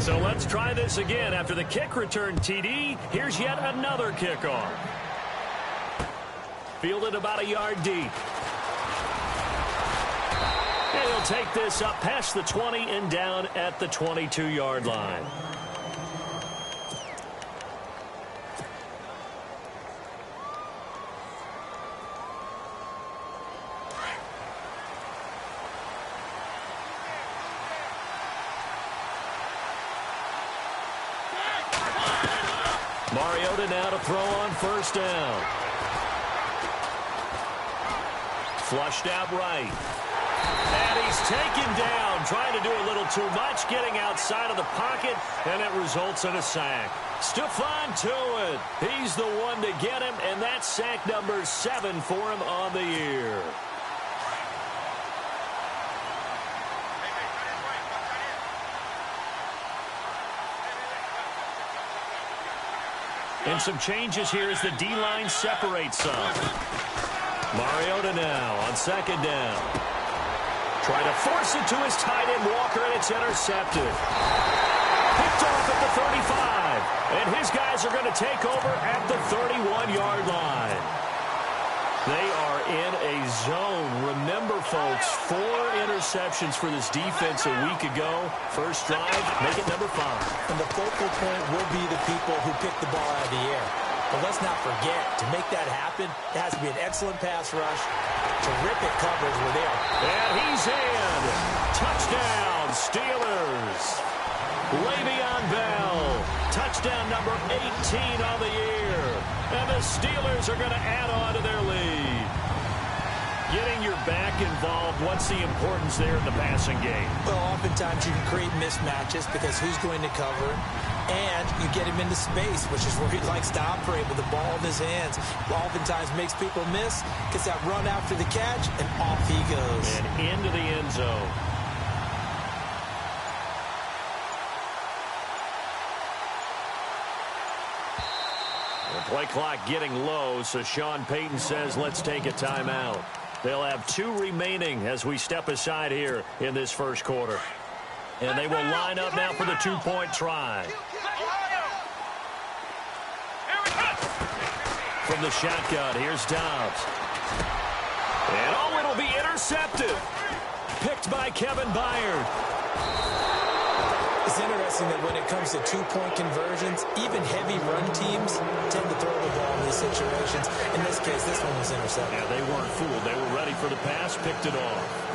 So let's try this again. After the kick return TD, here's yet another kickoff. Fielded about a yard deep. And he'll take this up past the 20 and down at the 22-yard line. Mariota now to throw on first down. Flushed out right. And he's taken down, trying to do a little too much, getting outside of the pocket, and it results in a sack. Stephon Tuitt, he's the one to get him, and that's sack number 7 for him on the year. And some changes here as the D-line separates some. Mariota now on second down. Try to force it to his tight end, Walker, and it's intercepted. Picked off at the 35. And his guys are going to take over at the 31-yard line. They are in a zone. Remember, folks, 4 interceptions for this defense a week ago. First drive, make it number 5. And the focal point will be the people who pick the ball out of the air. But let's not forget, to make that happen, it has to be an excellent pass rush. Terrific coverage were there. And he's in. Touchdown, Steelers. Le'Veon Bell. Touchdown number 18 on the year. And the Steelers are going to add on to their lead. Getting your back involved, what's the importance there in the passing game? Well, oftentimes you can create mismatches because who's going to cover him? And you get him into space, which is where he likes to operate with the ball in his hands. Oftentimes makes people miss, gets that run after the catch, and off he goes. And into the end zone. The play clock getting low, so Sean Payton says let's take a timeout. They'll have 2 remaining as we step aside here in this first quarter. And they will line up now for the 2-point try. From the shotgun, here's Dobbs. And oh, it'll be intercepted. Picked by Kevin Byard. It's interesting that when it comes to 2-point conversions, even heavy run teams tend to throw the ball in these situations. In this case, this one was intercepted. Yeah, they weren't fooled. They were ready for the pass, picked it off.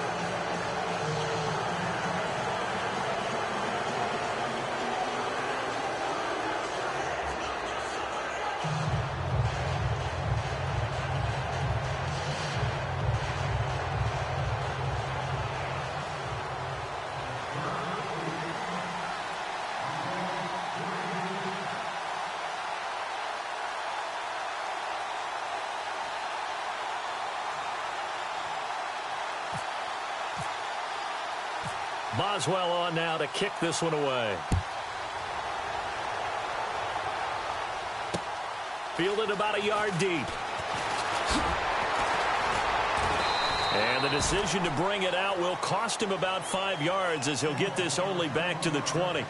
Boswell on now to kick this one away. Fielded about a yard deep. And the decision to bring it out will cost him about 5 yards as he'll get this only back to the 20.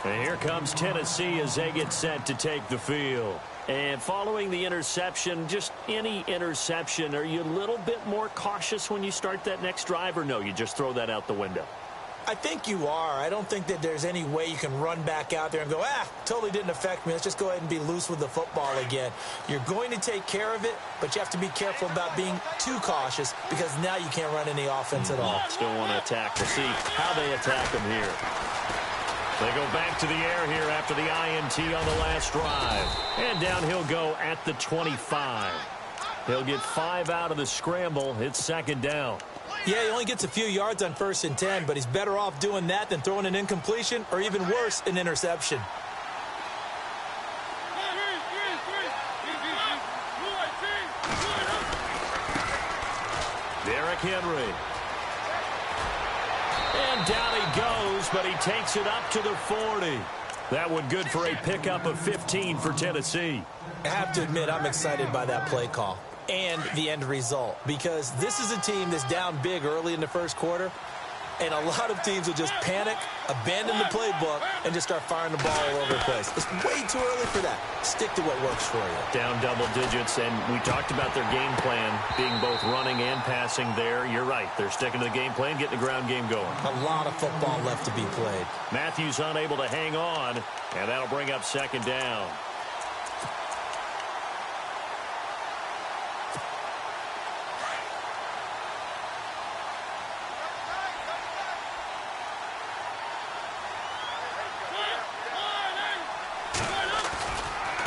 And here comes Tennessee as they get set to take the field. And following the interception, just any interception, are you a little bit more cautious when you start that next drive, or no, you just throw that out the window? I think you are. I don't think that there's any way you can run back out there and go, totally didn't affect me. Let's just go ahead and be loose with the football again. You're going to take care of it, but you have to be careful about being too cautious because now you can't run any offense at all. Still want to attack. We'll see how they attack them here. They go back to the air here after the INT on the last drive. And down he'll go at the 25. He'll get 5 out of the scramble. It's second down. Yeah, he only gets a few yards on 1st and 10, but he's better off doing that than throwing an incompletion or even worse, an interception. Derrick Henry. And down he goes, but he takes it up to the 40. That one good for a pickup of 15 for Tennessee. I have to admit, I'm excited by that play call and the end result because this is a team that's down big early in the first quarter. And a lot of teams will just panic, abandon the playbook, and just start firing the ball all over the place. It's way too early for that. Stick to what works for you. Down double digits, and we talked about their game plan being both running and passing there. You're right. They're sticking to the game plan, getting the ground game going. A lot of football left to be played. Matthews unable to hang on, and that'll bring up second down.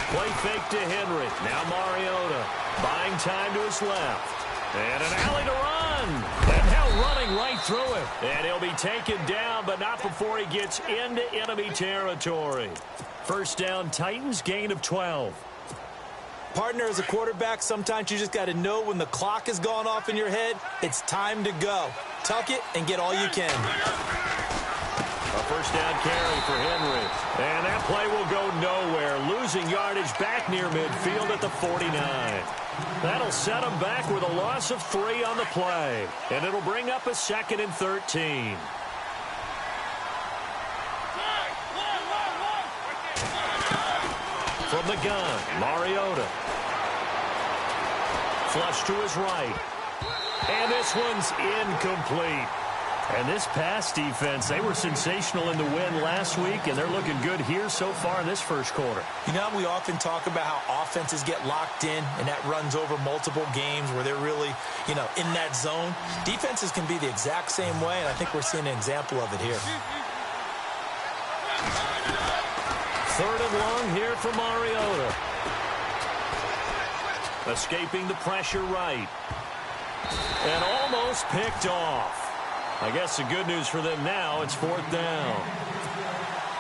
Play fake to Henry. Now Mariota buying time to his left. And an alley to run. And now running right through it. And he'll be taken down, but not before he gets into enemy territory. First down, Titans, gain of 12. Partner, as a quarterback, sometimes you just got to know when the clock has gone off in your head, it's time to go. Tuck it and get all you can. A first down carry for Henry. And that play will go nowhere. Losing yardage back near midfield at the 49. That'll set him back with a loss of 3 on the play. And it'll bring up a 2nd and 13. From the gun, Mariota. Flush to his right. And this one's incomplete. And this pass defense, they were sensational in the win last week, and they're looking good here so far in this first quarter. You know, we often talk about how offenses get locked in, and that runs over multiple games where they're really, in that zone. Defenses can be the exact same way, and I think we're seeing an example of it here. 3rd and long here for Mariota. Escaping the pressure right. And almost picked off. I guess the good news for them now, it's 4th down.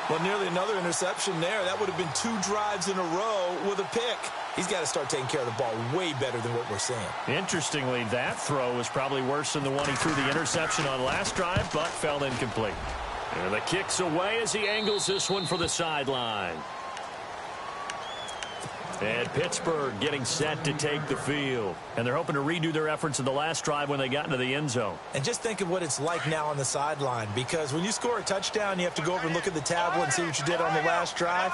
Well, nearly another interception there. That would have been 2 drives in a row with a pick. He's got to start taking care of the ball way better than what we're seeing. Interestingly, that throw was probably worse than the one he threw the interception on last drive, but fell incomplete. And the kick's away as he angles this one for the sideline. And Pittsburgh getting set to take the field. And they're hoping to redo their efforts in the last drive when they got into the end zone. And just think of what it's like now on the sideline. Because when you score a touchdown, you have to go over and look at the tablet and see what you did on the last drive.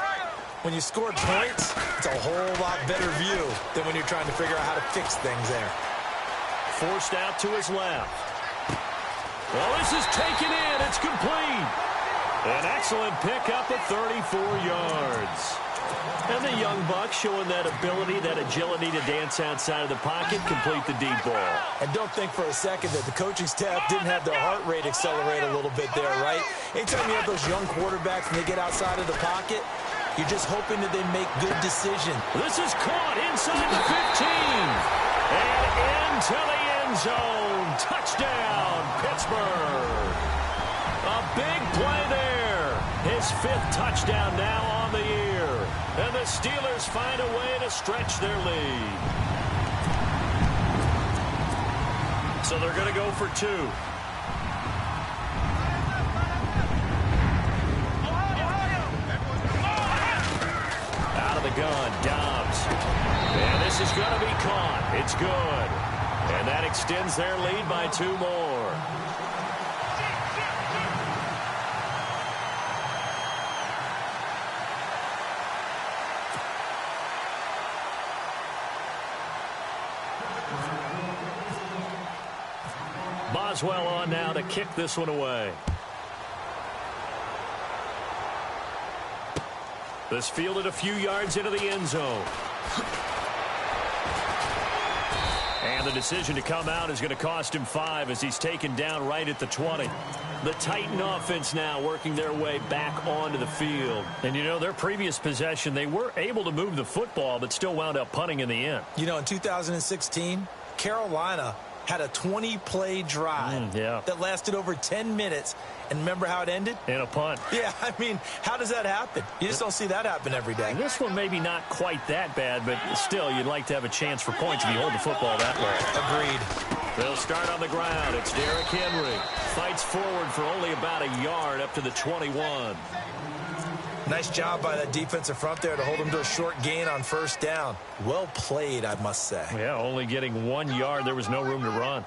When you score points, it's a whole lot better view than when you're trying to figure out how to fix things there. Forced out to his left. Well, this is taken in. It's complete. An excellent pickup of 34 yards. And the young buck showing that ability, that agility to dance outside of the pocket, complete the deep ball. And don't think for a second that the coaching staff didn't have their heart rate accelerate a little bit there, right? Anytime you have those young quarterbacks and they get outside of the pocket, you're just hoping that they make good decisions. This is caught inside the 15. And into the end zone. Touchdown, Pittsburgh. A big play there. His 5th touchdown now on the year. And the Steelers find a way to stretch their lead. So they're going to go for 2. Out of the gun, Dobbs. And this is going to be caught. It's good. And that extends their lead by 2 more. Boswell on now to kick this one away. This fielded a few yards into the end zone. And the decision to come out is going to cost him 5 as he's taken down right at the 20. The Titan offense now working their way back onto the field. And, their previous possession, they were able to move the football but still wound up punting in the end. In 2016, Carolina had a 20-play drive that lasted over 10 minutes. And remember how it ended? In a punt. Yeah, how does that happen? You just don't see that happen every day. And this one maybe not quite that bad, but still, you'd like to have a chance for points if you hold the football that way. Agreed. They'll start on the ground. It's Derrick Henry. Fights forward for only about a yard up to the 21. Nice job by that defensive front there to hold him to a short gain on 1st down. Well played, I must say. Yeah, only getting 1 yard. There was no room to run.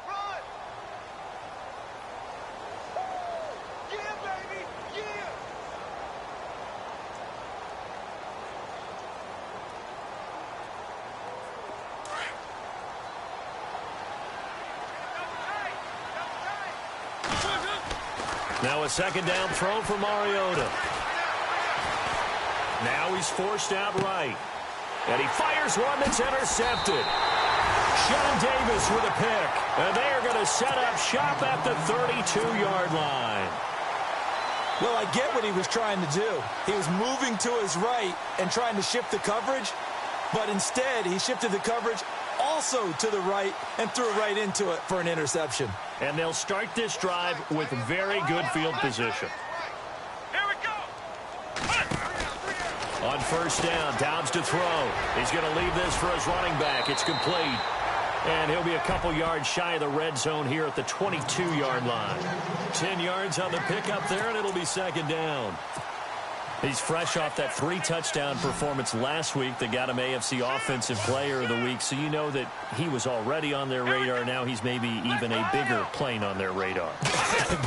Now a second down throw for Mariota. Now he's forced out right. And he fires one that's intercepted. Sean Davis with a pick. And they are going to set up shop at the 32-yard line. Well, I get what he was trying to do. He was moving to his right and trying to shift the coverage, but instead he shifted the coverage also to the right and threw it right into it for an interception. And they'll start this drive with very good field position. Here we go. On first down, Downs to throw. He's going to leave this for his running back. It's complete. And he'll be a couple yards shy of the red zone here at the 22-yard line. 10 yards on the pickup there, and it'll be second down. He's fresh off that 3-touchdown performance last week that got him AFC Offensive Player of the Week, so you know that he was already on their radar. Now he's maybe even a bigger plane on their radar.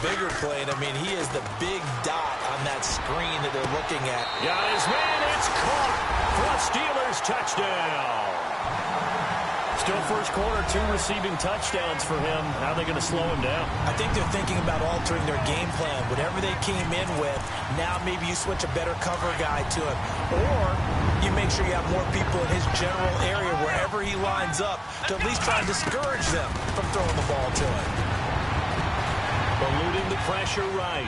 Bigger plane. I mean, he is the big dot on that screen that they're looking at. Got his man. It's caught for a Steelers touchdown. Still first quarter, 2 receiving touchdowns for him. How are they going to slow him down? I think they're thinking about altering their game plan. Whatever they came in with, now maybe you switch a better cover guy to him. Or you make sure you have more people in his general area wherever he lines up to at least try and discourage them from throwing the ball to him. Eluding the pressure right.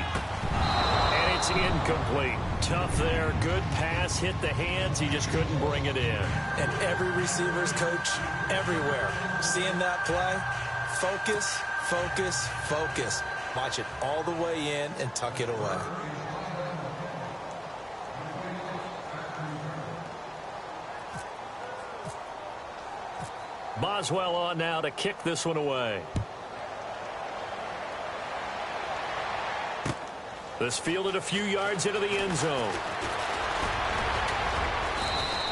And it's incomplete. Tough there. Good pass. Hit the hands. He just couldn't bring it in. And every receiver's coach everywhere. Seeing that play, focus, focus, focus. Watch it all the way in and tuck it away. Boswell on now to kick this one away. This fielded a few yards into the end zone.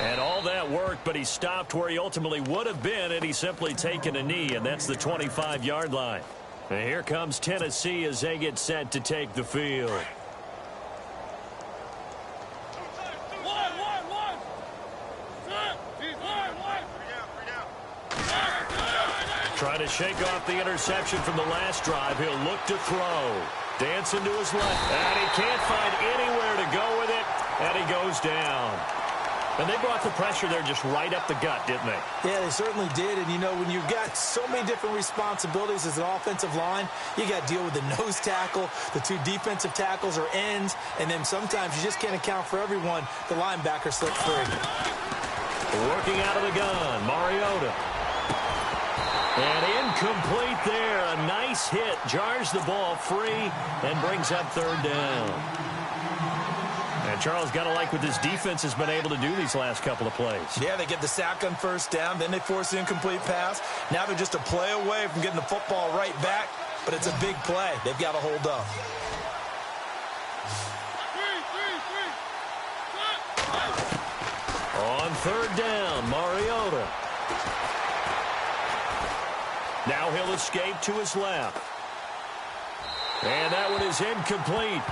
And all that worked, but he stopped where he ultimately would have been had he simply taken a knee, and that's the 25-yard line. And here comes Tennessee as they get set to take the field. Trying to shake off the interception from the last drive. He'll look to throw. Dancing to his left. And he can't find anywhere to go with it. And he goes down. And they brought the pressure there just right up the gut, didn't they? Yeah, they certainly did. And, you know, when you've got so many different responsibilities as an offensive line, you got to deal with the nose tackle, the 2 defensive tackles or ends, and then sometimes you just can't account for everyone. The linebacker slipped free. Working out of the gun, Mariota. And incomplete there. A nice hit. Jars the ball free and brings up third down. And Charles, got to like what this defense has been able to do these last couple of plays. Yeah, they get the sack on first down. Then they force the incomplete pass. Now they're just a play away from getting the football right back. But it's a big play. They've got to hold up. On third down, Mariota. Now he'll escape to his left. And that one is incomplete.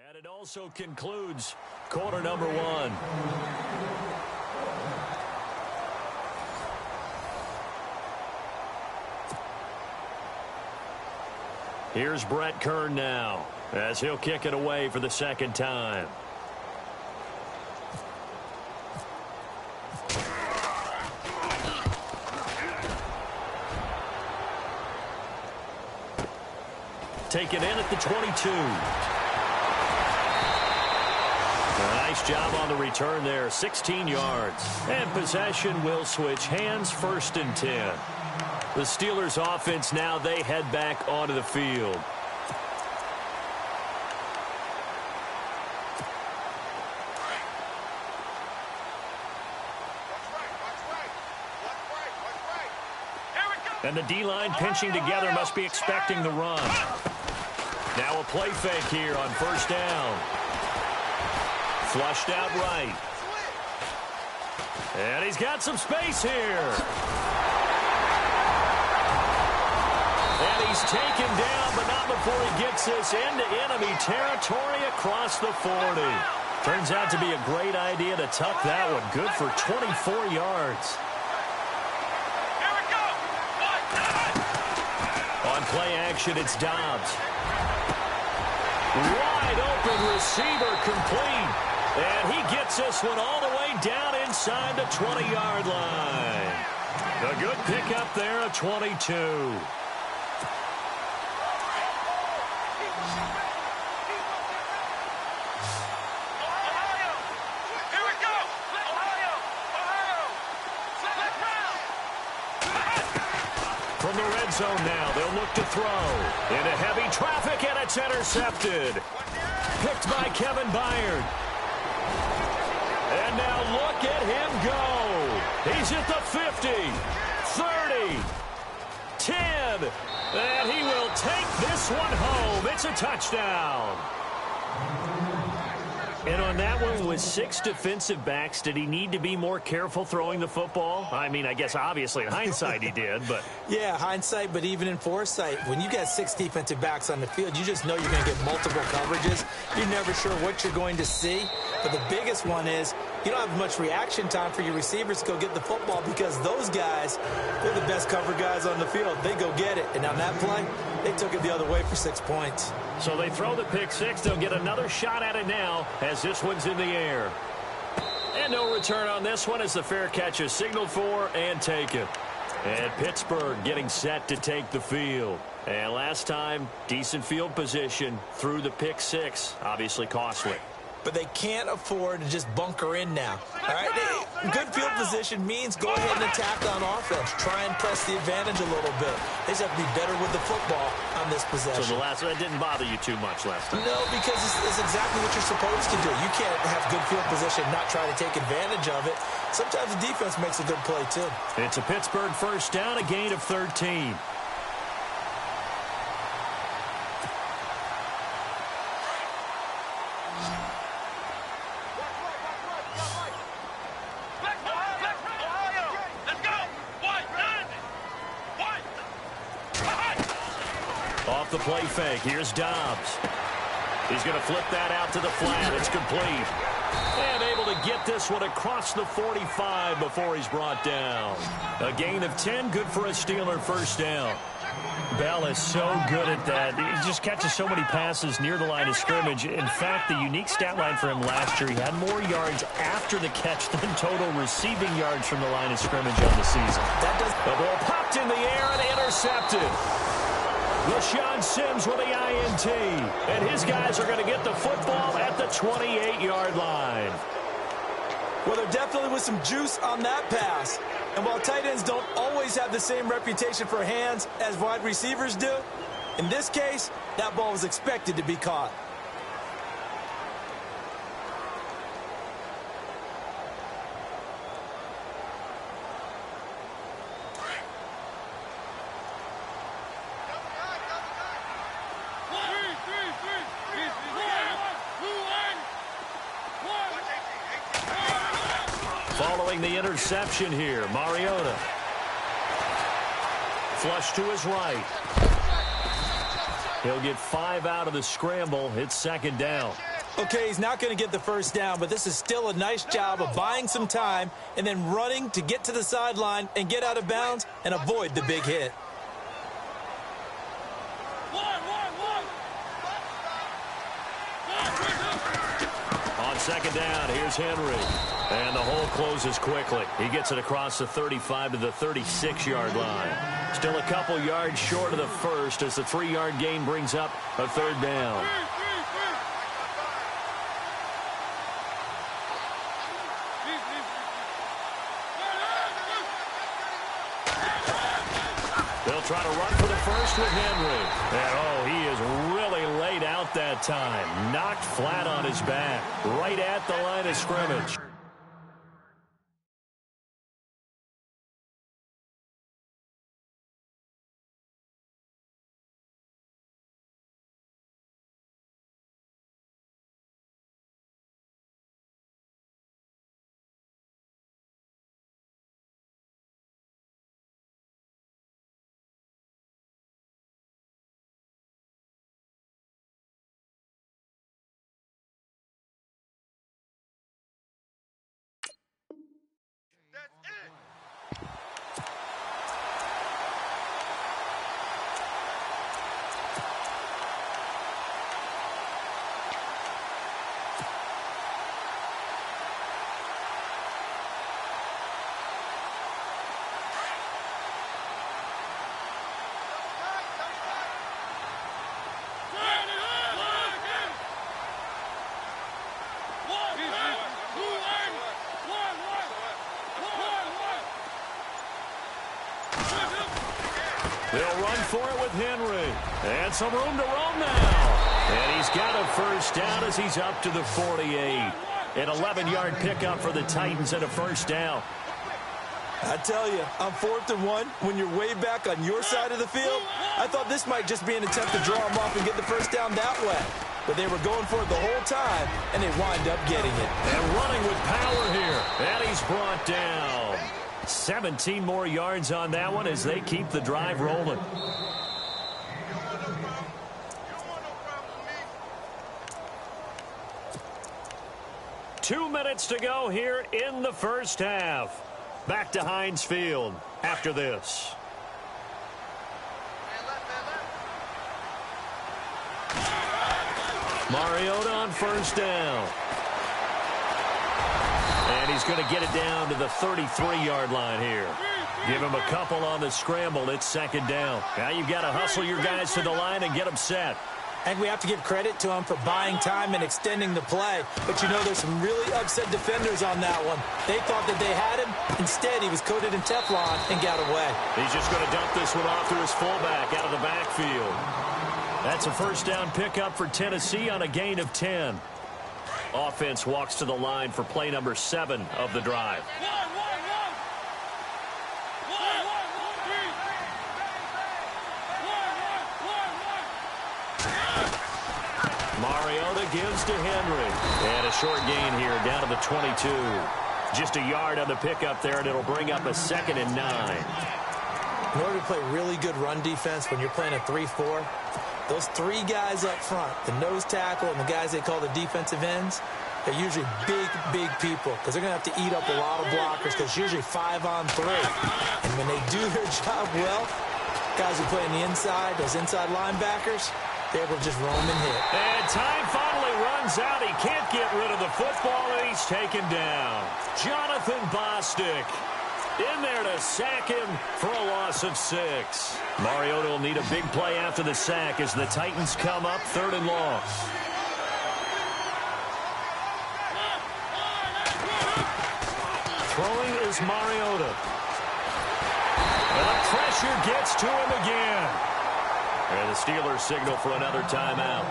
And it also concludes quarter number 1. Here's Brett Kern now, as he'll kick it away for the second time. Taken in at the 22. Nice job on the return there, 16 yards. And possession will switch hands, 1st and 10. The Steelers offense now, they head back onto the field. And the D-line pinching together must be expecting the run. Now a play fake here on first down. Flushed out right. And he's got some space here. And he's taken down, but not before he gets this into enemy territory across the 40. Turns out to be a great idea to tuck that one. Good for 24 yards. Here we go. On play action, it's Dobbs. Wide open receiver complete. And he gets this one all the way down inside the 20-yard line. A good pickup there, a 22. From the red zone now, they'll look to throw. Into heavy traffic, and it's intercepted. Picked by Kevin Byard. And now look at him go. He's at the 50, 30, 10. And he will take this one home. It's a touchdown. And on that one, with 6 defensive backs, did he need to be more careful throwing the football? I mean, I guess obviously in hindsight he did, but... Yeah, hindsight, but even in foresight, when you got 6 defensive backs on the field, you just know you're going to get multiple coverages. You're never sure what you're going to see. But the biggest one is you don't have much reaction time for your receivers to go get the football because those guys, they're the best cover guys on the field. They go get it. And on that play, they took it the other way for 6 points. So they throw the pick six. They'll get another shot at it now as this one's in the air. And no return on this one as the fair catch is signaled for and taken. And Pittsburgh getting set to take the field. And last time, decent field position through the pick six. Obviously costly. But they can't afford to just bunker in now. All right, good field position means go ahead and attack on offense. Try and press the advantage a little bit. They just have to be better with the football on this possession. So the last one didn't bother you too much last time? No, because it's exactly what you're supposed to do. You can't have good field position and not try to take advantage of it. Sometimes the defense makes a good play, too. It's a Pittsburgh first down, a gain of 13. Off the play fake, here's Dobbs. He's going to flip that out to the flat. It's complete. And able to get this one across the 45 before he's brought down. A gain of 10, good for a Steeler first down. Bell is so good at that. He just catches so many passes near the line of scrimmage. In fact, the unique stat line for him last year, he had more yards after the catch than total receiving yards from the line of scrimmage on the season. The ball popped in the air and intercepted. LaShawn Sims with the INT. And his guys are going to get the football at the 28-yard line. Well, there definitely was some juice on that pass. And while tight ends don't always have the same reputation for hands as wide receivers do, in this case, that ball was expected to be caught. Following the interception here, Mariota. Flush to his right. He'll get 5 out of the scramble. It's second down. Okay, he's not going to get the first down, but this is still a nice job of buying some time and then running to get to the sideline and get out of bounds and avoid the big hit. On second down, here's Henry. And the hole closes quickly. He gets it across the 35 to the 36-yard line. Still a couple yards short of the first as the 3-yard gain brings up a third down. They'll try to run for the first with Henry. And, oh, he is really laid out that time. Knocked flat on his back. Right at the line of scrimmage. They'll run for it with Henry. And some room to roam now. And he's got a first down as he's up to the 48. An 11-yard pickup for the Titans and a first down. I tell you, on 4th and 1, when you're way back on your side of the field, I thought this might just be an attempt to draw them off and get the first down that way. But they were going for it the whole time, and they wind up getting it. And running with power here. And he's brought down. 17 more yards on that one as they keep the drive rolling. Two minutes to go here in the first half. Back to Heinz Field after this. Mariota on first down. And he's going to get it down to the 33-yard line here. Give him a couple on the scramble. It's second down. Now you've got to hustle your guys to the line and get them set. And we have to give credit to him for buying time and extending the play. But, you know, there's some really upset defenders on that one. They thought that they had him. Instead, he was coated in Teflon and got away. He's just going to dump this one off to his fullback out of the backfield. That's a first down pickup for Tennessee on a gain of 10. Offense walks to the line for play number 7 of the drive. Mariota gives to Henry. And a short gain here down to the 22. Just a yard on the pickup there, and it'll bring up a 2nd and 9. In order to play really good run defense when you're playing a 3-4, those 3 guys up front, the nose tackle and the guys they call the defensive ends, they're usually big people because they're going to have to eat up a lot of blockers because it's usually 5 on 3. And when they do their job well, guys who play on the inside, those inside linebackers, they're able to just roam and hit. And time finally runs out. He can't get rid of the football, and he's taken down. Jonathan Bostic in there to sack him for a loss of 6. Mariota will need a big play after the sack as the Titans come up 3rd and long. Throwing is Mariota. And the pressure gets to him again. And the Steelers signal for another timeout.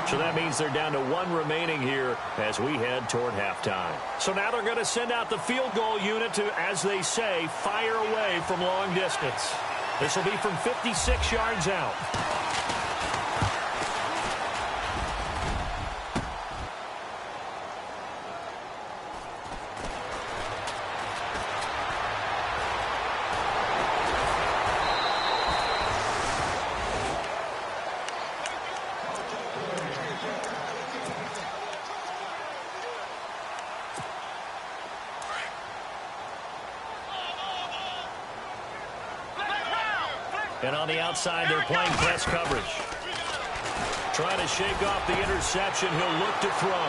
So that means they're down to 1 remaining here as we head toward halftime. So now they're going to send out the field goal unit to, as they say, fire away from long distance. This will be from 56 yards out. And on the outside, they're playing press coverage. Trying to shake off the interception. He'll look to throw.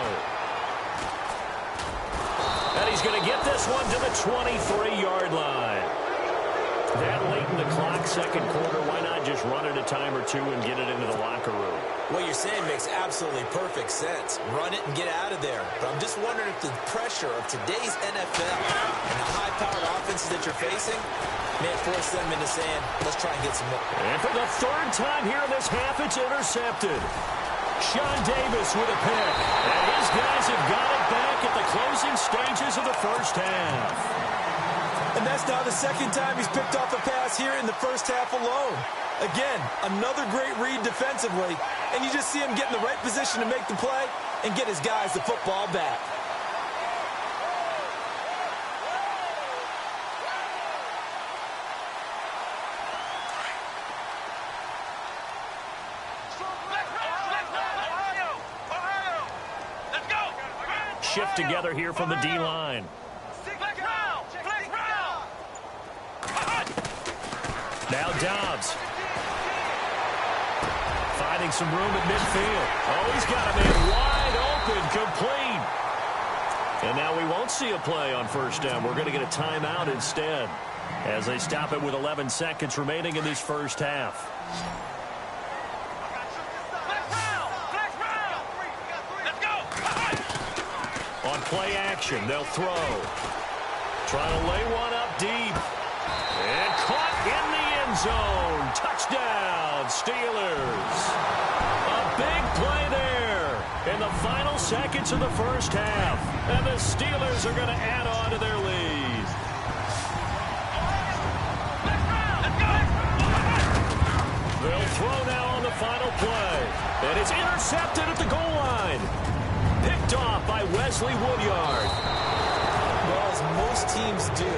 And he's going to get this one to the 23-yard line. That late in the clock, second quarter, why not just run it a time or 2 and get it into the locker room? What you're saying makes absolutely perfect sense. Run it and get out of there. But I'm just wondering if the pressure of today's NFL and the high-powered offenses that you're facing may force them into saying, let's try and get some more. And for the 3rd time here in this half, it's intercepted. Sean Davis with a pick. And his guys have got it back at the closing stages of the first half. And that's now the 2nd time he's picked off a pass here in the first half alone. Again, another great read defensively, and you just see him get in the right position to make the play and get his guys the football back. Shift together here from the D-line. Now Dobbs. Finding some room at midfield. Oh, he's got a man wide open, complete. And now we won't see a play on first down. We're going to get a timeout instead as they stop it with 11 seconds remaining in this first half. On play action, they'll throw. Trying to lay one up deep. And caught in the end zone. Touchdown. touchdown, Steelers. A big play there in the final seconds of the first half. And the Steelers are going to add on to their lead. They'll throw now on the final play. And it's intercepted at the goal line. Picked off by Wesley Woodyard. Well, as most teams do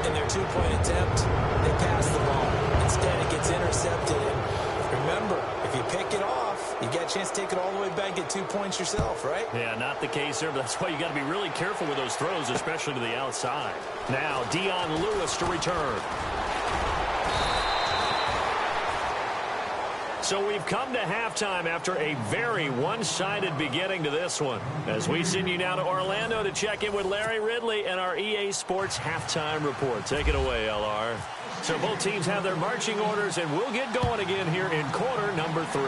in their two-point attempt, they pass the ball. Instead, it gets intercepted. And remember, if you pick it off, you get a chance to take it all the way back and get 2 points yourself, right? Yeah, not the case there, but that's why you got to be really careful with those throws, especially to the outside. Now, Dion Lewis to return. So we've come to halftime after a very one-sided beginning to this one. As we send you now to Orlando to check in with Larry Ridley and our EA Sports Halftime Report. Take it away, LR. So both teams have their marching orders, and we'll get going again here in quarter number 3.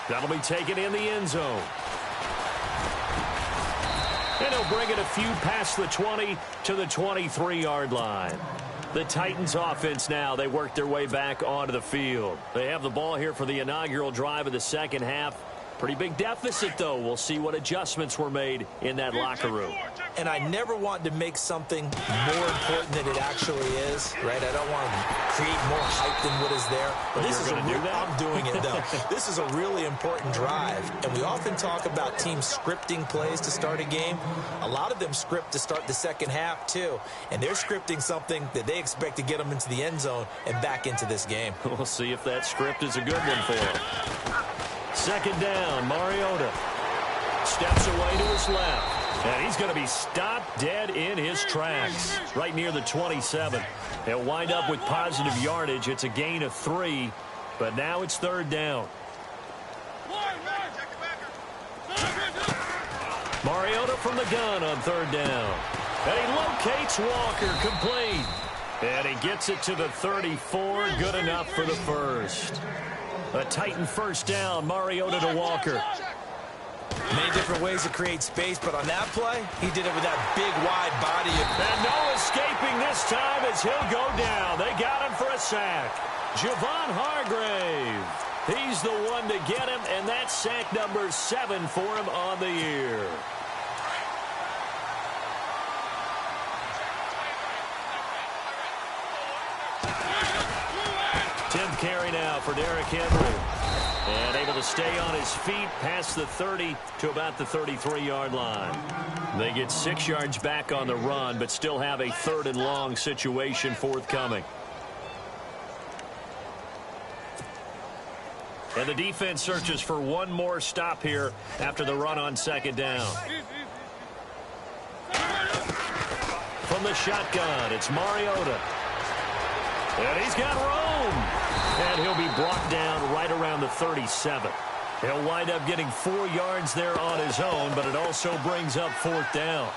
That'll be taken in the end zone. And he'll bring it a few past the 20 to the 23-yard line. The Titans offense now, they work their way back onto the field. They have the ball here for the inaugural drive of the second half. Pretty big deficit, though. We'll see what adjustments were made in that locker room. And I never want to make something more important than it actually is, right? I don't want to create more hype than what is there. But this is I'm doing it, though. This is a really important drive. And we often talk about teams scripting plays to start a game. A lot of them script to start the second half, too. And they're scripting something that they expect to get them into the end zone and back into this game. We'll see if that script is a good one for them. Second down, Mariota steps away to his left. And he's going to be stopped dead in his tracks right near the 27. He'll wind up with positive yardage. It's a gain of 3, but now it's third down. Mariota from the gun on third down. And he locates Walker, complete. And he gets it to the 34, good enough for the first. A Titan first down, Mariota to Walker. Many different ways to create space, but on that play, he did it with that big, wide body. And no escaping this time as he'll go down. They got him for a sack. Javon Hargrave. He's the one to get him, and that's sack number 7 for him on the year. Tim carry now for Derrick Henry. And able to stay on his feet past the 30 to about the 33-yard line. They get 6 yards back on the run, but still have a 3rd and long situation forthcoming. And the defense searches for one more stop here after the run on second down. From the shotgun, it's Mariota. And he's got room. And he'll be brought down right around the 37. He'll wind up getting 4 yards there on his own, but it also brings up 4th down.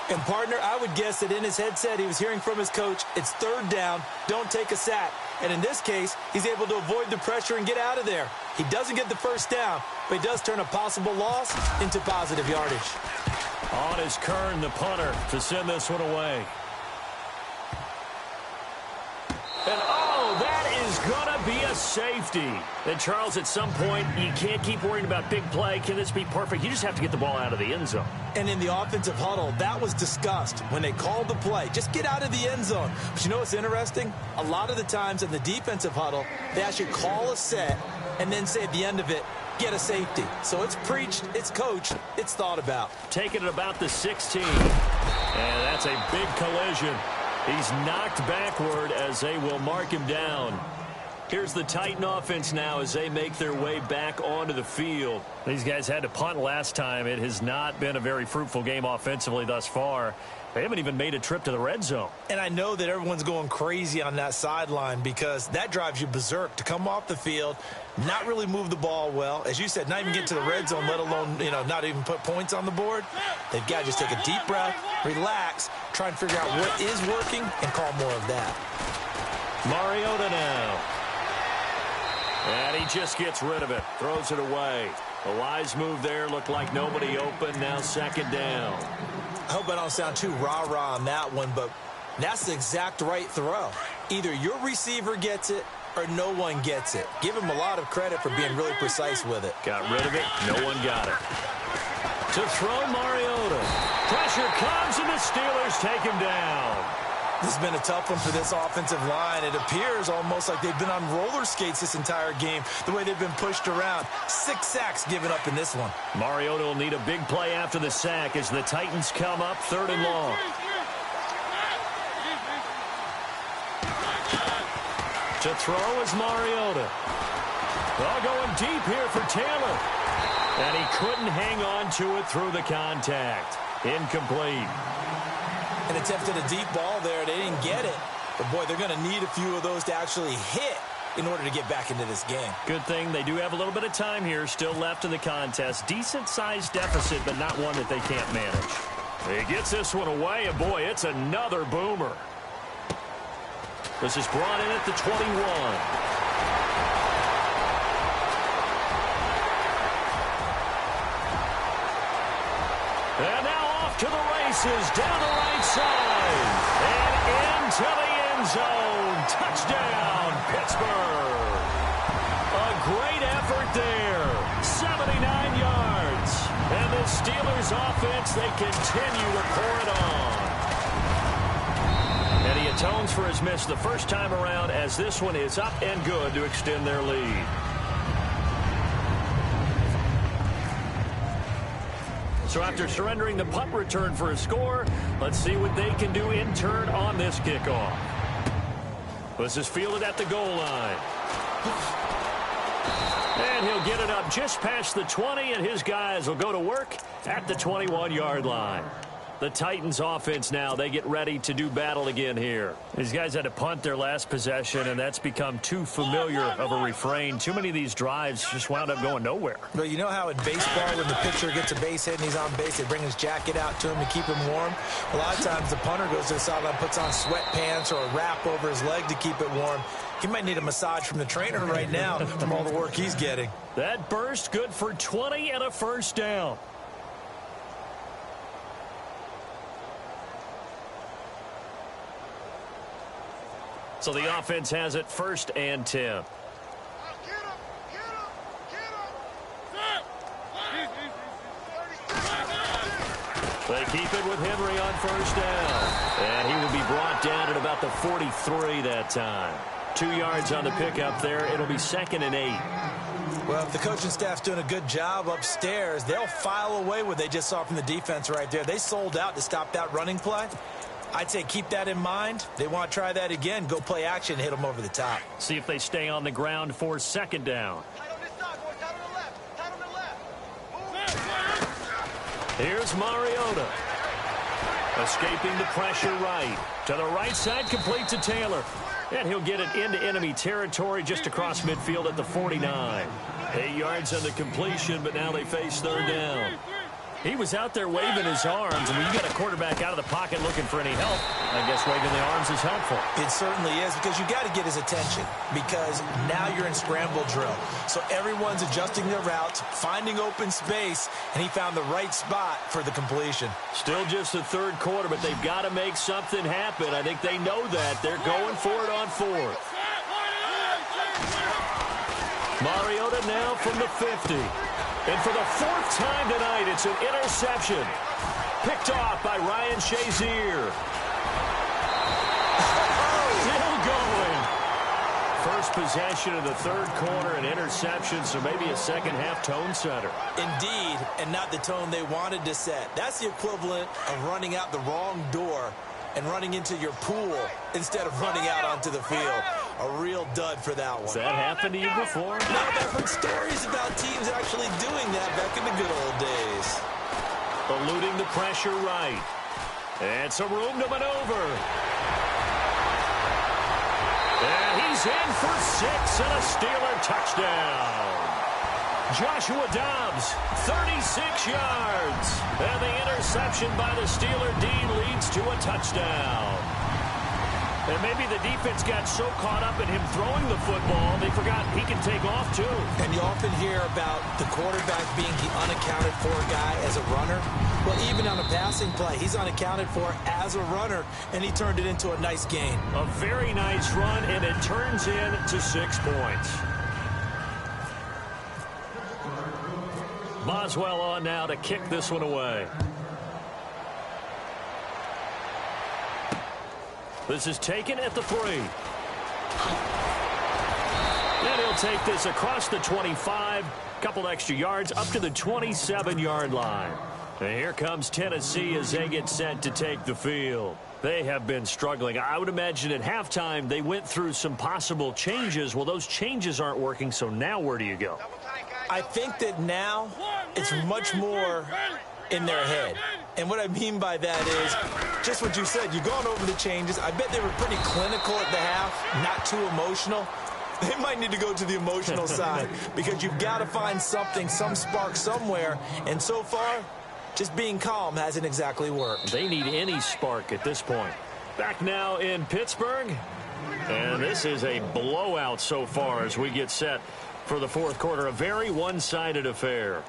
And, partner, I would guess that in his headset he was hearing from his coach, it's 3rd down, don't take a sack. And in this case, he's able to avoid the pressure and get out of there. He doesn't get the first down, but he does turn a possible loss into positive yardage. On is Kern, the punter, to send this one away. And, oh, that is going to be a safety. And, Charles, at some point, you can't keep worrying about big play. Can this be perfect? You just have to get the ball out of the end zone. And in the offensive huddle, that was discussed when they called the play. Just get out of the end zone. But you know what's interesting? A lot of the times in the defensive huddle, they actually call a set and then say at the end of it, get a safety. So it's preached, it's coached, it's thought about. Taking it about the 16. And that's a big collision. He's knocked backward as they will mark him down. Here's the Titan offense now as they make their way back onto the field. These guys had to punt last time. It has not been a very fruitful game offensively thus far. They haven't even made a trip to the red zone. And I know that everyone's going crazy on that sideline because that drives you berserk to come off the field, not really move the ball well. As you said, not even get to the red zone, let alone, not even put points on the board. They've got to just take a deep breath, relax, try and figure out what is working and call more of that. Mariota now. And he just gets rid of it, throws it away. A wise move there, looked like nobody open, now second down. I hope I don't sound too rah-rah on that one, but that's the exact right throw. Either your receiver gets it or no one gets it. Give him a lot of credit for being really precise with it. Got rid of it. No one got it. To throw, Mariota. Pressure comes, and the Steelers take him down. This has been a tough one for this offensive line. It appears almost like they've been on roller skates this entire game, the way they've been pushed around. 6 sacks given up in this one. Mariota will need a big play after the sack as the Titans come up 3rd and long. To throw is Mariota. All going deep here for Taylor. And he couldn't hang on to it through the contact. Incomplete. And attempted a deep ball there. They didn't get it. But, boy, they're going to need a few of those to actually hit in order to get back into this game. Good thing they do have a little bit of time here still left in the contest. Decent-sized deficit, but not one that they can't manage. He gets this one away, and, boy, it's another boomer. This is brought in at the 21. And now off to the races, down the right side, and into the end zone. Touchdown, Pittsburgh. A great effort there, 79 yards. And the Steelers offense, they continue to pour it on. And he atones for his miss the first time around as this one is up and good to extend their lead. So after surrendering the punt return for a score, let's see what they can do in turn on this kickoff. This is fielded at the goal line. And he'll get it up just past the 20, and his guys will go to work at the 21-yard line. The Titans offense now, they get ready to do battle again here. These guys had to punt their last possession, and that's become too familiar of a refrain. Too many of these drives just wound up going nowhere. But you know how in baseball, when the pitcher gets a base hit and he's on base, they bring his jacket out to him to keep him warm? A lot of times the punter goes to the sideline, puts on sweatpants or a wrap over his leg to keep it warm. He might need a massage from the trainer right now from all the work he's getting. That burst good for 20 and a first down. So the offense has it 1st and 10. They keep it with Henry on 1st down. And he will be brought down at about the 43 that time. 2 yards on the pickup there. It'll be 2nd and 8. Well, if the coaching staff's doing a good job upstairs, they'll file away what they just saw from the defense right there. They sold out to stop that running play. I'd say keep that in mind. They want to try that again. Go play action, hit them over the top. See if they stay on the ground for 2nd down. Here's Mariota. Escaping the pressure right. To the right side, complete to Taylor. And he'll get it into enemy territory just across midfield at the 49. 8 yards on the completion, but now they face 3rd down. He was out there waving his arms, and when you got a quarterback out of the pocket looking for any help, I guess waving the arms is helpful. It certainly is, because you got to get his attention, because now you're in scramble drill. So everyone's adjusting their routes, finding open space, and he found the right spot for the completion. Still just the 3rd quarter, but they've got to make something happen. I think they know that. They're going for it on 4th. Mariota now from the 50. And for the 4th time tonight, it's an interception. Picked off by Ryan Shazier. Still going. First possession of the 3rd quarter, an interception, so maybe a second-half tone setter. Indeed, and not the tone they wanted to set. That's the equivalent of running out the wrong door and running into your pool instead of running out onto the field. A real dud for that one. Has that happened to you before? No, but I've heard stories about teams actually doing that back in the good old days. Eluding the pressure right. And some room to maneuver. And he's in for 6 and a Steeler touchdown. Joshua Dobbs, 36 yards. And the interception by the Steeler D leads to a touchdown. And maybe the defense got so caught up in him throwing the football, they forgot he can take off, too. And you often hear about the quarterback being the unaccounted-for guy as a runner. Well, even on a passing play, he's unaccounted for as a runner, and he turned it into a nice gain. A very nice run, and it turns into 6 points. Boswell on now to kick this one away. This is taken at the 3. And he'll take this across the 25. Couple extra yards up to the 27-yard line. And here comes Tennessee as they get set to take the field. They have been struggling. I would imagine at halftime they went through some possible changes. Well, those changes aren't working, so now where do you go? I think that now it's much more in their head. And what I mean by that is just what you said. You've gone over the changes. I bet they were pretty clinical at the half, not too emotional. They might need to go to the emotional side because you've got to find something, some spark somewhere. And so far, just being calm hasn't exactly worked. They need any spark at this point. Back now in Pittsburgh. And this is a blowout so far as we get set for the fourth quarter. A very one-sided affair.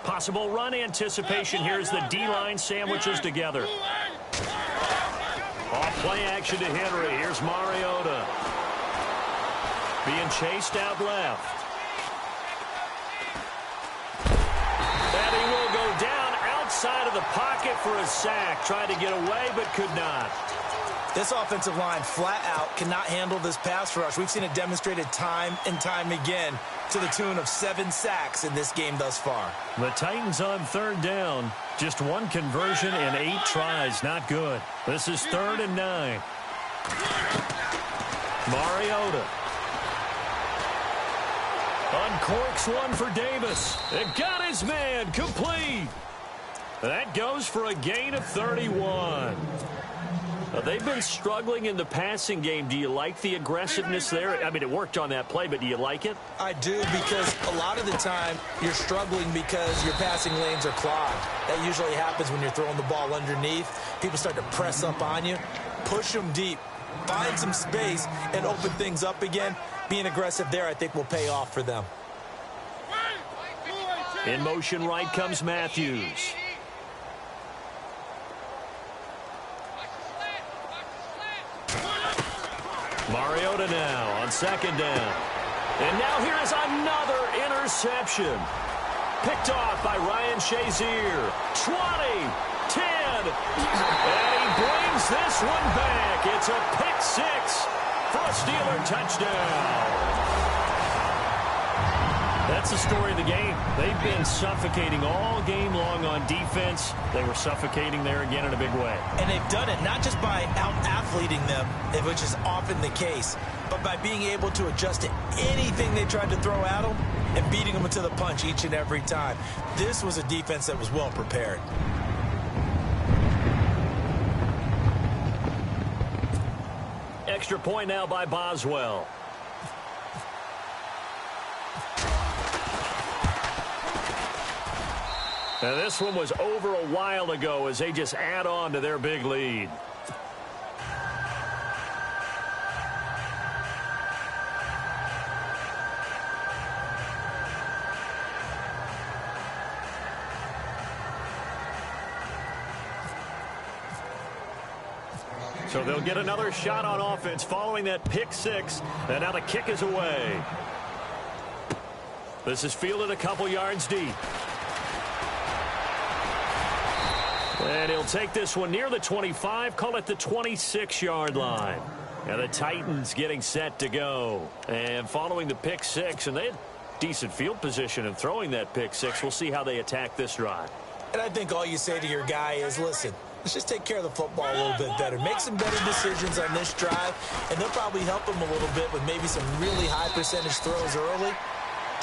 Possible run anticipation. Here's the D-line sandwiches together. Off play action to Henry. Here's Mariota. Being chased out left. And he will go down outside of the pocket for a sack. Tried to get away but could not. This offensive line flat out cannot handle this pass rush. We've seen it demonstrated time and time again to the tune of 7 sacks in this game thus far. The Titans on third down. Just 1 conversion in 8 tries. Not good. This is 3rd and 9. Mariota. Uncorks one for Davis. It got his man complete. That goes for a gain of 31. They've been struggling in the passing game. Do you like the aggressiveness there? I mean, it worked on that play, but do you like it? I do, because a lot of the time you're struggling because your passing lanes are clogged. That usually happens when you're throwing the ball underneath. People start to press up on you. Push them deep. Find some space and open things up again. Being aggressive there, I think, will pay off for them. In motion right comes Matthews. Mariota now on 2nd down. And now here is another interception. Picked off by Ryan Shazier. 20, 10, and he brings this one back. It's a pick 6 for a Steeler touchdown. That's the story of the game. They've been suffocating all game long on defense. They were suffocating there again in a big way. And they've done it not just by out-athleting them, which is often the case, but by being able to adjust to anything they tried to throw at them and beating them to the punch each and every time. This was a defense that was well prepared. Extra point now by Boswell. Now this one was over a while ago as they just add on to their big lead. So they'll get another shot on offense following that pick 6. And now the kick is away. This is fielded a couple yards deep. And he'll take this one near the 25, call it the 26-yard line. And the Titans getting set to go. And following the pick 6, and they had decent field position in throwing that pick 6. We'll see how they attack this drive. And I think all you say to your guy is, listen, let's just take care of the football a little bit better. Make some better decisions on this drive, and they'll probably help him a little bit with maybe some really high percentage throws early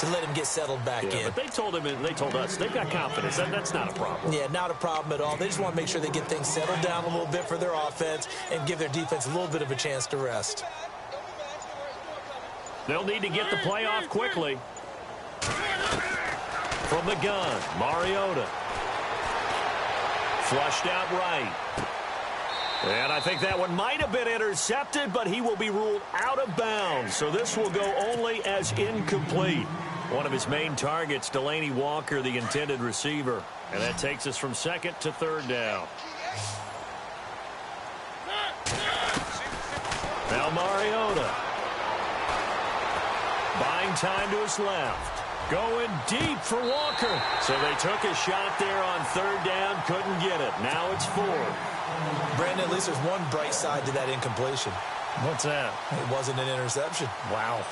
to let him get settled back in. But they told him, and they told us, they've got confidence. That's not a problem. Yeah, not a problem at all. They just want to make sure they get things settled down a little bit for their offense and give their defense a little bit of a chance to rest. They'll need to get the play off quickly. From the gun, Mariota. Flushed out right. And I think that one might have been intercepted, but he will be ruled out of bounds. So this will go only as incomplete. One of his main targets, Delanie Walker, the intended receiver. And that takes us from second to third down. Now Mariota. Buying time to his left. Going deep for Walker. So they took a shot there on third down. Couldn't get it. Now it's fourth. Brandon, at least there's one bright side to that incompletion. What's that? It wasn't an interception. Wow.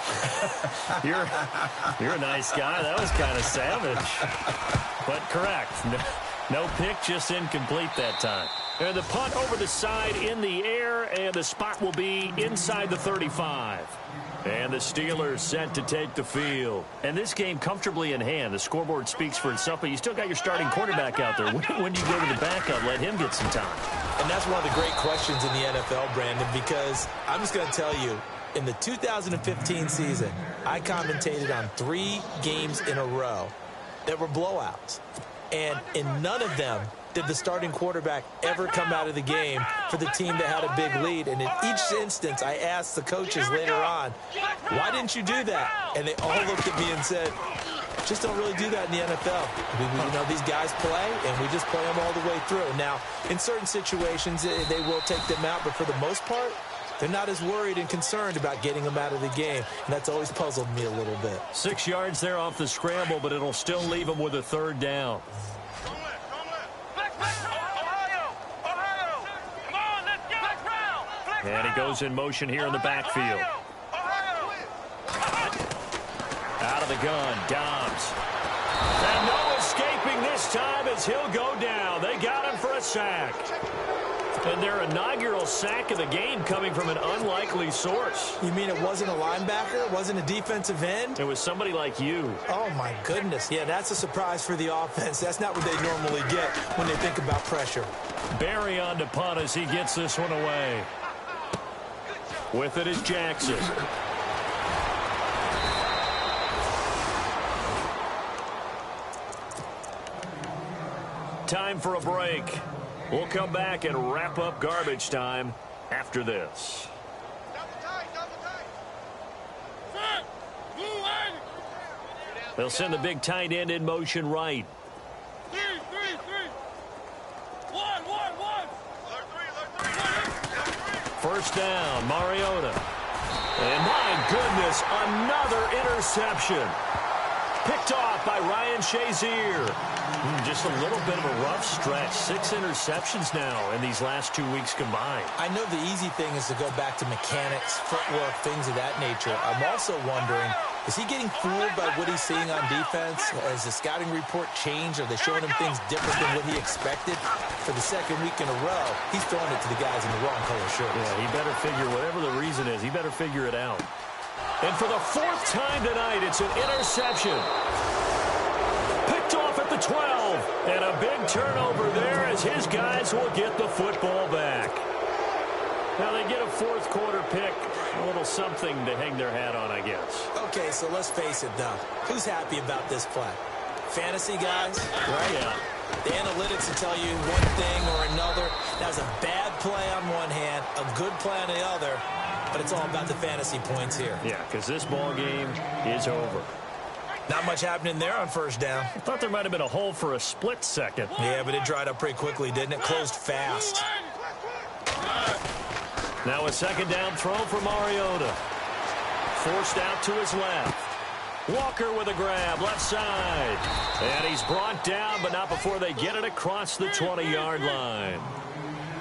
You're a nice guy. That was kind of savage. But correct. No pick, just incomplete that time. And the punt over the side in the air, and the spot will be inside the 35. And the Steelers set to take the field. And this game comfortably in hand. The scoreboard speaks for itself, but you still got your starting quarterback out there. When do you go to the backup? Let him get some time. And that's one of the great questions in the NFL, Brandon, because I'm just going to tell you, in the 2015 season, I commentated on 3 games in a row that were blowouts. And in none of them did the starting quarterback ever come out of the game for the team that had a big lead. And in each instance, I asked the coaches later on, why didn't you do that? And they all looked at me and said, just don't really do that in the NFL. These guys play, and we just play them all the way through. Now, in certain situations, they will take them out, but for the most part, they're not as worried and concerned about getting them out of the game, and that's always puzzled me a little bit. 6 yards there off the scramble, but it'll still leave them with a third down. And he goes in motion here in the backfield. Out of the gun, Dobbs. And no escaping this time as he'll go down. They got him for a sack. And their inaugural sack of the game coming from an unlikely source. You mean it wasn't a linebacker? It wasn't a defensive end? It was somebody like you. Oh, my goodness. Yeah, that's a surprise for the offense. That's not what they normally get when they think about pressure. Barry on to punt as he gets this one away. With it is Jackson. Time for a break. We'll come back and wrap up garbage time after this. They'll send the big tight end in motion right. 3. 1. First down, Mariota. And my goodness, another interception. Picked off by Ryan Shazier. Just a little bit of a rough stretch. 6 interceptions now in these last 2 weeks combined. I know the easy thing is to go back to mechanics, footwork, things of that nature. I'm also wondering, is he getting fooled by what he's seeing on defense? Has the scouting report changed? Are they showing him things different than what he expected? For the second week in a row, he's throwing it to the guys in the wrong color shirts. Yeah, he better figure, whatever the reason is, he better figure it out. And for the 4th time tonight, it's an interception. Picked off at the 12. And a big turnover there as his guys will get the football back. Now they get a 4th quarter pick. A little something to hang their hat on, I guess. Okay, so let's face it, though. Who's happy about this play? Fantasy guys, right? Yeah. The analytics will tell you one thing or another. That was a bad play on one hand, a good play on the other. But it's all about the fantasy points here. Yeah, because this ball game is over. Not much happening there on first down. I thought there might have been a hole for a split second. Yeah, but it dried up pretty quickly, didn't it? Closed fast. Now a second down throw for Mariota. Forced out to his left. Walker with a grab, left side. And he's brought down, but not before they get it across the 20-yard line.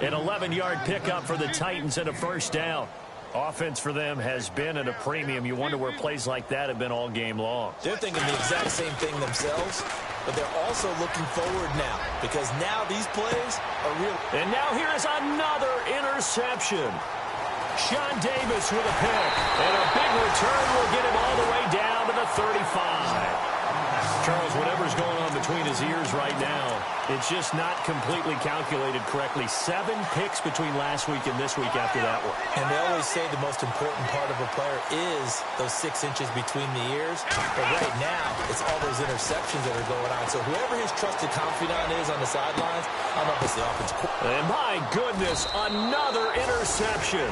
An 11-yard pickup for the Titans and a first down. Offense for them has been at a premium. You wonder where plays like that have been all game long. They're thinking the exact same thing themselves, but they're also looking forward now because now these plays are real. And now here is another interception. Sean Davis with a pick, and a big return will get him all the way down to the 35. Charles, whatever's going on between his ears right now, it's just not completely calculated correctly. 7 picks between last week and this week after that one. And they always say the most important part of a player is those 6 inches between the ears. But right now, it's all those interceptions that are going on. So whoever his trusted confidant is on the sidelines, I don't know if it's the offensive coordinator. And my goodness, another interception.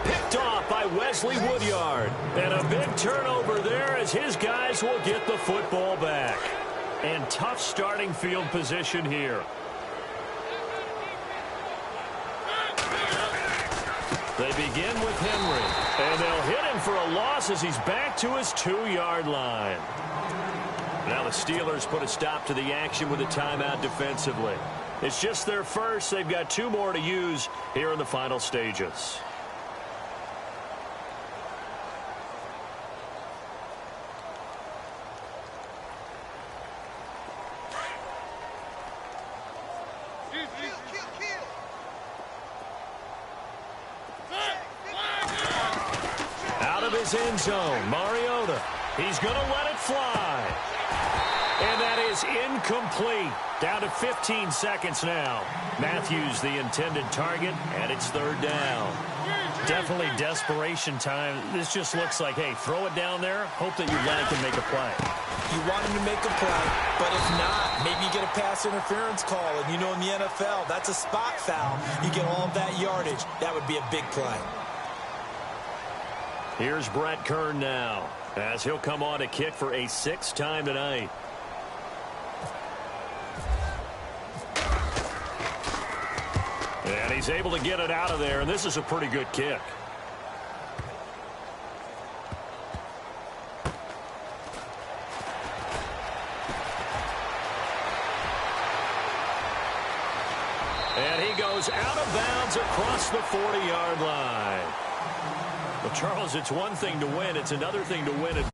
Picked off by Wesley Woodyard. And a big turnover there as his guys will get the football back. And tough starting field position here. They begin with Henry. And they'll hit him for a loss as he's back to his 2-yard line. Now the Steelers put a stop to the action with a timeout defensively. It's just their first. They've got 2 more to use here in the final stages. Out of his end zone, Mariota. He's going to let it fly. And that is incomplete. Down to 15 seconds now. Matthews the intended target, and it's 3rd down. Definitely desperation time. This just looks like, hey, throw it down there, hope that your guy can make a play. You want him to make a play, but if not, maybe you get a pass interference call. And you know in the NFL, that's a spot foul. You get all of that yardage. That would be a big play. Here's Brett Kern now, as he'll come on to kick for a 6th time tonight. And he's able to get it out of there, and this is a pretty good kick. And he goes out of bounds across the 40-yard line. Well, Charles, it's one thing to win. It's another thing to win it.